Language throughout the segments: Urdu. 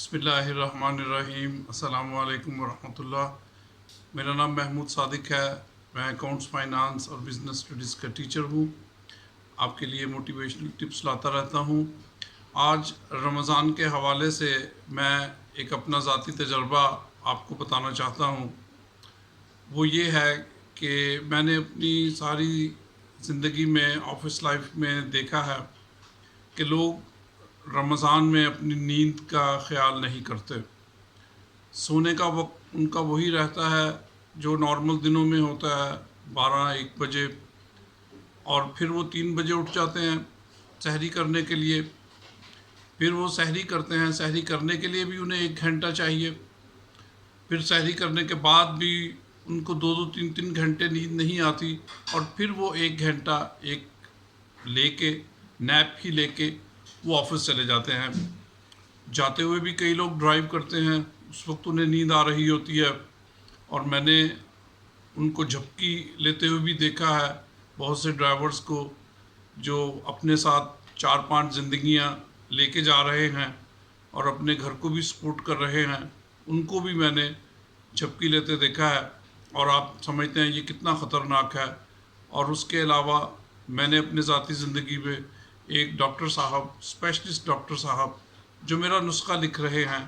بسم اللہ الرحمن الرحیم۔ السلام علیکم ورحمۃ اللہ۔ میرا نام محمود صادق ہے۔ میں اکاؤنٹس، فائنانس اور بزنس اسٹڈیز کا ٹیچر ہوں۔ آپ کے لیے موٹیویشنل ٹپس لاتا رہتا ہوں۔ آج رمضان کے حوالے سے میں ایک اپنا ذاتی تجربہ آپ کو بتانا چاہتا ہوں۔ وہ یہ ہے کہ میں نے اپنی ساری زندگی میں، آفس لائف میں دیکھا ہے کہ لوگ رمضان میں اپنی نیند کا خیال نہیں کرتے۔ سونے کا وقت ان کا وہی رہتا ہے جو نارمل دنوں میں ہوتا ہے، 12-1 بجے، اور پھر وہ 3 بجے اٹھ جاتے ہیں سحری کرنے کے لیے۔ پھر وہ سحری کرتے ہیں، سحری کرنے کے لیے بھی انہیں 1 گھنٹہ چاہیے۔ پھر سحری کرنے کے بعد بھی ان کو 2-3 گھنٹے نیند نہیں آتی، اور پھر وہ 1 گھنٹہ لے کے، نیپ ہی لے کے وہ آفس چلے جاتے ہیں۔ جاتے ہوئے بھی کئی لوگ ڈرائیو کرتے ہیں، اس وقت انہیں نیند آ رہی ہوتی ہے، اور میں نے ان کو جھپکی لیتے ہوئے بھی دیکھا ہے، بہت سے ڈرائیورز کو جو اپنے ساتھ 4-5 زندگیاں لے کے جا رہے ہیں اور اپنے گھر کو بھی سپورٹ کر رہے ہیں، ان کو بھی میں نے جھپکی لیتے دیکھا ہے، اور آپ سمجھتے ہیں یہ کتنا خطرناک ہے۔ اور اس کے علاوہ میں نے اپنے ذاتی زندگی میں ایک ڈاکٹر صاحب، اسپیشلسٹ ڈاکٹر صاحب، جو میرا نسخہ لکھ رہے ہیں،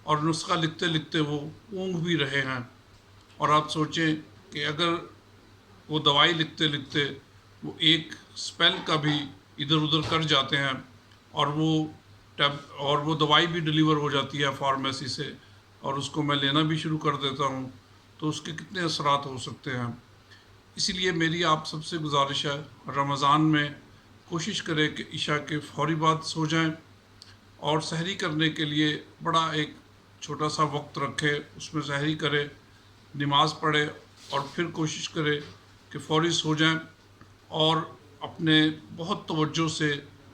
اور نسخہ لکھتے لکھتے وہ اونگ بھی رہے ہیں۔ اور آپ سوچیں کہ اگر وہ دوائی لکھتے لکھتے وہ ایک سپیل کا بھی ادھر ادھر کر جاتے ہیں، اور وہ دوائی بھی ڈیلیور ہو جاتی ہے فارمیسی سے، اور اس کو میں لینا بھی شروع کر دیتا ہوں، تو اس کے کتنے اثرات ہو سکتے ہیں۔ اسی لیے میری آپ سب سے گزارش ہے، رمضان میں کوشش کریں کہ عشاء کے فوری بعد سو جائیں، اور سحری کرنے کے لیے بڑا ایک چھوٹا سا وقت رکھے، اس میں سحری کرے، نماز پڑھے، اور پھر کوشش کرے کہ فوری سو جائیں، اور اپنے بہت توجہ سے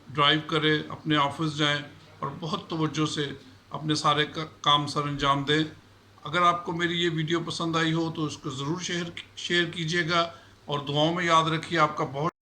ڈرائیو کرے، اپنے آفس جائیں، اور بہت توجہ سے اپنے سارے کام سر انجام دیں۔ اگر آپ کو میری یہ ویڈیو پسند آئی ہو تو اس کو ضرور شیئر کیجیے گا، اور دعاؤں میں یاد رکھیے۔ آپ کا بہت